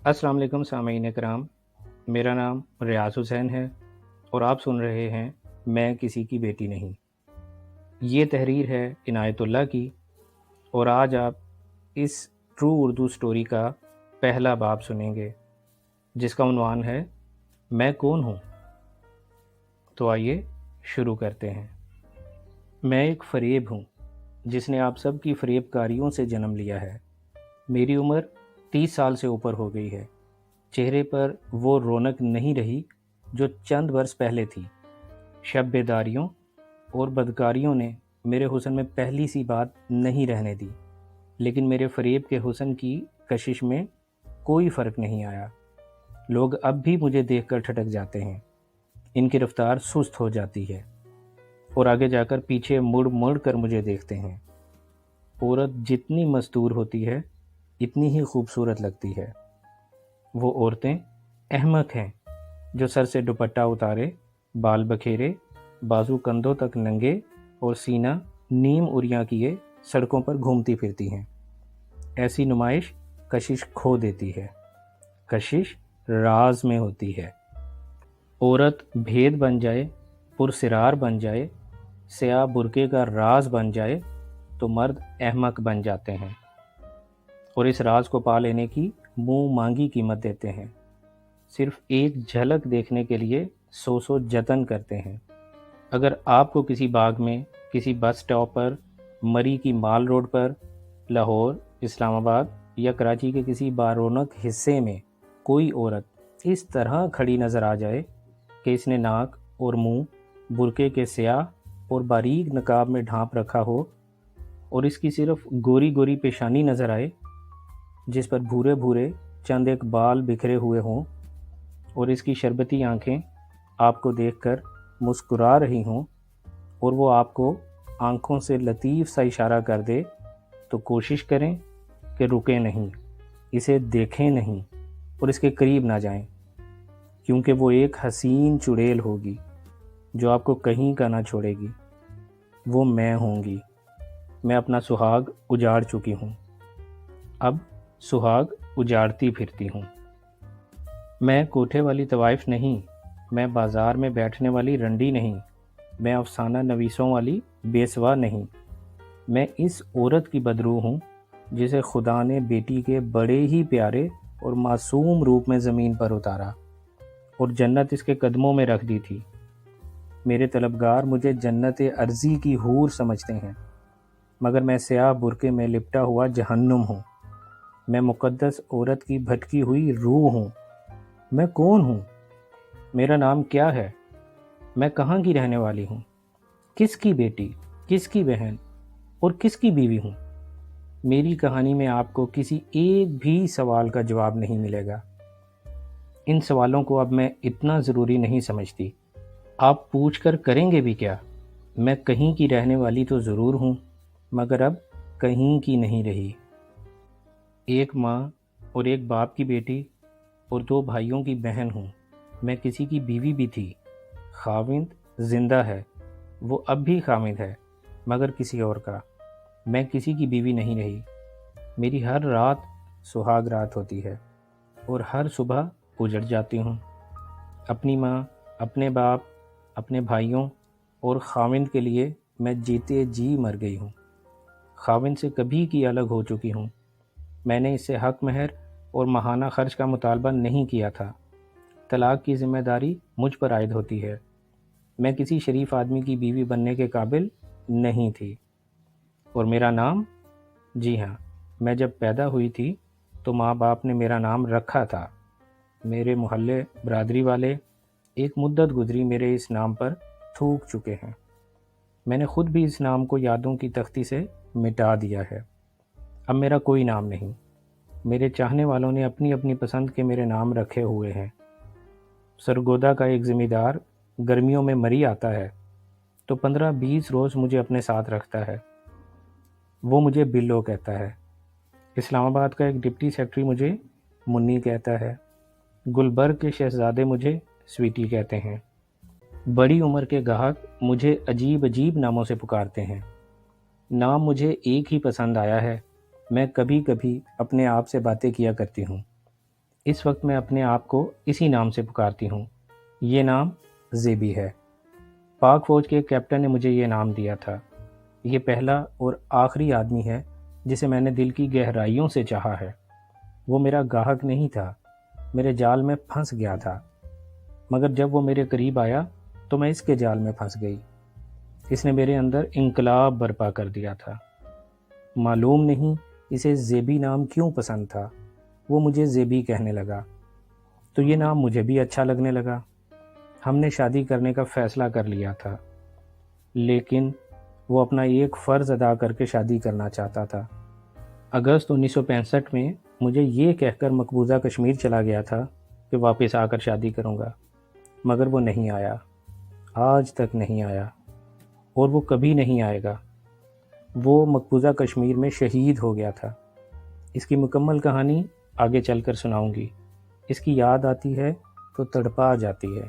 अस्सलाम वालेकुम सामीन कराम। मेरा नाम रियाज हुसैन है और आप सुन रहे हैं मैं किसी की बेटी नहीं। ये तहरीर है इनायतुल्लाह की और आज आप इस ट्रू उर्दू स्टोरी का पहला बाब सुनेंगे जिसका उन्वान है मैं कौन हूँ। तो आइए शुरू करते हैं। मैं एक फ़रेब हूँ जिसने आप सब की फ़रेबकारियों से जन्म लिया है। मेरी उम्र 30 साल से ऊपर हो गई है। चेहरे पर वो रौनक नहीं रही जो चंद वर्ष पहले थी। शब बेदारियों और बदकारियों ने मेरे हुस्न में पहली सी बात नहीं रहने दी, लेकिन मेरे फ़रेब के हुस्न की कशिश में कोई फ़र्क नहीं आया। लोग अब भी मुझे देखकर ठटक जाते हैं। इनकी रफ्तार सुस्त हो जाती है और आगे जाकर पीछे मुड़ मुड़ कर मुझे देखते हैं। औरत जितनी मस्तूर होती है इतनी ही खूबसूरत लगती है। वो औरतें अहमक हैं जो सर से दुपट्टा उतारे, बाल बखेरे, बाजू कंधों तक नंगे और सीना नीम उरियां किए सड़कों पर घूमती फिरती हैं। ऐसी नुमाइश कशिश खो देती है। कशिश राज में होती है। औरत भेद बन जाए, पुरसिरार बन जाए, स्याह बुरके का राज बन जाए तो मर्द अहमक बन जाते हैं और इस राज को पा लेने की मुंह मांगी कीमत देते हैं। सिर्फ एक झलक देखने के लिए सौ सौ जतन करते हैं। अगर आपको किसी बाग में, किसी बस स्टॉप पर, मरी की माल रोड पर, लाहौर, इस्लामाबाद या कराची के किसी बारौनक हिस्से में कोई औरत इस तरह खड़ी नज़र आ जाए कि इसने नाक और मुंह बुरके के स्याह और बारीक नकाब में ढांप रखा हो और इसकी सिर्फ गोरी गोरी पेशानी नज़र आए जिस पर भूरे भूरे चंद एक बाल बिखरे हुए हों और इसकी शरबती आंखें आपको देखकर मुस्कुरा रही हों और वो आपको आंखों से लतीफ़ सा इशारा कर दे, तो कोशिश करें कि रुकें नहीं, इसे देखें नहीं और इसके करीब ना जाएं, क्योंकि वो एक हसीन चुड़ैल होगी जो आपको कहीं का ना छोड़ेगी। वो मैं होंगी। मैं अपना सुहाग उजाड़ चुकी हूँ, अब सुहाग उजाड़ती फिरती हूँ। मैं कोठे वाली तवाइफ नहीं, मैं बाज़ार में बैठने वाली रंडी नहीं, मैं अफसाना नवीसों वाली बेसवा नहीं। मैं इस औरत की बदरू हूँ जिसे खुदा ने बेटी के बड़े ही प्यारे और मासूम रूप में ज़मीन पर उतारा और जन्नत इसके कदमों में रख दी थी। मेरे तलबगार मुझे जन्नत अर्ज़ी की हूर समझते हैं, मगर मैं स्याह बुरके में लिपटा हुआ जहन्नुम हूँ। मैं मुक़द्दस औरत की भटकी हुई रूह हूँ। मैं कौन हूँ? मेरा नाम क्या है? मैं कहाँ की रहने वाली हूँ? किसकी बेटी, किसकी बहन और किसकी बीवी हूँ? मेरी कहानी में आपको किसी एक भी सवाल का जवाब नहीं मिलेगा। इन सवालों को अब मैं इतना ज़रूरी नहीं समझती। आप पूछ कर करेंगे भी क्या? मैं कहीं की रहने वाली तो ज़रूर हूँ, मगर अब कहीं की नहीं रही। एक माँ और एक बाप की बेटी और दो भाइयों की बहन हूँ। मैं किसी की बीवी भी थी। खाविंद जिंदा है, वो अब भी खाविंद है, मगर किसी और का। मैं किसी की बीवी नहीं रही। मेरी हर रात सुहाग रात होती है और हर सुबह उजड़ जाती हूँ। अपनी माँ, अपने बाप, अपने भाइयों और खाविंद के लिए मैं जीते जी मर गई हूँ। खाविंद से कभी की अलग हो चुकी हूँ। मैंने इससे हक महर और माहाना खर्च का मुतालबा नहीं किया था। तलाक की जिम्मेदारी मुझ पर आयद होती है। मैं किसी शरीफ आदमी की बीवी बनने के काबिल नहीं थी। और मेरा नाम, जी हाँ, मैं जब पैदा हुई थी तो माँ बाप ने मेरा नाम रखा था। मेरे मोहल्ले बरादरी वाले एक मुद्दत गुजरी मेरे इस नाम पर थूक चुके हैं। मैंने खुद भी इस नाम को यादों की तख्ती से मिटा दिया है। अब मेरा कोई नाम नहीं। मेरे चाहने वालों ने अपनी अपनी पसंद के मेरे नाम रखे हुए हैं। सरगोदा का एक ज़मींदार गर्मियों में मरी आता है तो 15-20 रोज़ मुझे अपने साथ रखता है। वो मुझे बिल्लो कहता है। इस्लामाबाद का एक डिप्टी सेक्रेटरी मुझे मुन्नी कहता है। गुलबर्ग के शहजादे मुझे स्वीटी कहते हैं। बड़ी उम्र के गाहक मुझे अजीब अजीब नामों से पुकारते हैं। नाम मुझे एक ही पसंद आया है। मैं कभी कभी अपने आप से बातें किया करती हूँ। اس وقت میں اپنے آپ کو اسی نام سے پکارتی ہوں۔ یہ نام زیبی ہے۔ پاک فوج کے کیپٹن نے مجھے یہ نام دیا تھا۔ یہ پہلا اور آخری آدمی ہے جسے میں نے دل کی گہرائیوں سے چاہا ہے۔ وہ میرا گاہک نہیں تھا، میرے جال میں پھنس گیا تھا، مگر جب وہ میرے قریب آیا تو میں اس کے جال میں پھنس گئی۔ اس نے میرے اندر انقلاب برپا کر دیا تھا۔ معلوم نہیں اسے زیبی نام کیوں پسند تھا، وہ مجھے زیبی کہنے لگا تو یہ نام مجھے بھی اچھا لگنے لگا۔ ہم نے شادی کرنے کا فیصلہ کر لیا تھا، لیکن وہ اپنا ایک فرض ادا کر کے شادی کرنا چاہتا تھا۔ اگست 1965 میں مجھے یہ کہہ کر مقبوضہ کشمیر چلا گیا تھا کہ واپس آ کر شادی کروں گا، مگر وہ نہیں آیا، آج تک نہیں آیا، اور وہ کبھی نہیں آئے گا۔ وہ مقبوضہ کشمیر میں شہید ہو گیا تھا۔ اس کی مکمل کہانی آگے چل کر سناؤں گی۔ اس کی یاد آتی ہے تو تڑپا جاتی ہے۔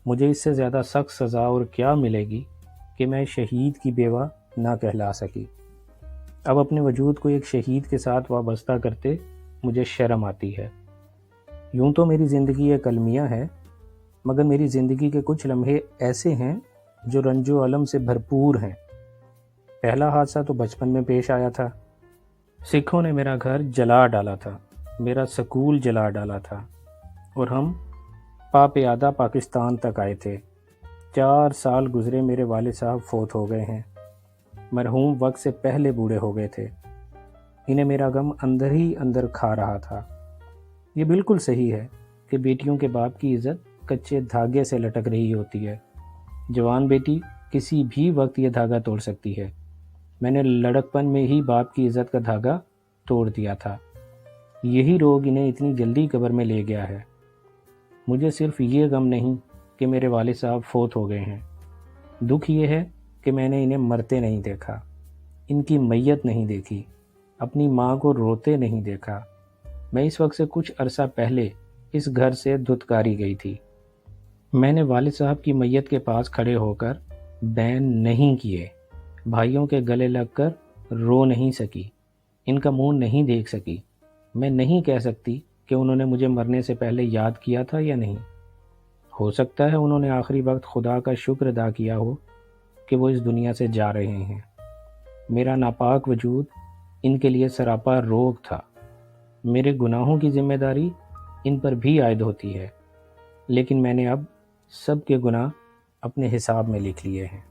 مجھے اس سے زیادہ سخت سزا اور کیا ملے گی کہ میں شہید کی بیوہ نہ کہلا سکی۔ اب اپنے وجود کو ایک شہید کے ساتھ وابستہ کرتے مجھے شرم آتی ہے۔ یوں تو میری زندگی ایک المیہ ہے، مگر میری زندگی کے کچھ لمحے ایسے ہیں جو رنج و الم سے بھرپور ہیں۔ پہلا حادثہ تو بچپن میں پیش آیا تھا۔ سکھوں نے میرا گھر جلا ڈالا تھا، میرا سکول جلا ڈالا تھا، اور ہم پیادہ پاکستان تک آئے تھے۔ 4 سال گزرے، میرے والد صاحب فوت ہو گئے ہیں۔ مرحوم وقت سے پہلے بوڑھے ہو گئے تھے۔ انہیں میرا غم اندر ہی اندر کھا رہا تھا۔ یہ بالکل صحیح ہے کہ بیٹیوں کے باپ کی عزت کچے دھاگے سے لٹک رہی ہوتی ہے۔ جوان بیٹی کسی بھی وقت یہ دھاگا توڑ سکتی ہے۔ میں نے لڑکپن میں ہی باپ کی عزت کا دھاگا توڑ دیا تھا۔ یہی روگ انہیں اتنی جلدی قبر میں لے گیا ہے۔ مجھے صرف یہ غم نہیں کہ میرے والد صاحب فوت ہو گئے ہیں، دکھ یہ ہے کہ میں نے انہیں مرتے نہیں دیکھا، ان کی میت نہیں دیکھی، اپنی ماں کو روتے نہیں دیکھا۔ میں اس وقت سے کچھ عرصہ پہلے اس گھر سے دھتکاری گئی تھی۔ میں نے والد صاحب کی میت کے پاس کھڑے ہو کر بین نہیں کیے، بھائیوں کے گلے لگ کر رو نہیں سکی، ان کا منہ نہیں دیکھ سکی۔ میں نہیں کہہ سکتی کہ انہوں نے مجھے مرنے سے پہلے یاد کیا تھا یا نہیں۔ ہو سکتا ہے انہوں نے آخری وقت خدا کا شکر ادا کیا ہو کہ وہ اس دنیا سے جا رہے ہیں۔ میرا ناپاک وجود ان کے لیے سراپا روگ تھا۔ میرے گناہوں کی ذمہ داری ان پر بھی عائد ہوتی ہے، لیکن میں نے اب سب کے گناہ اپنے حساب میں لکھ لیے ہیں۔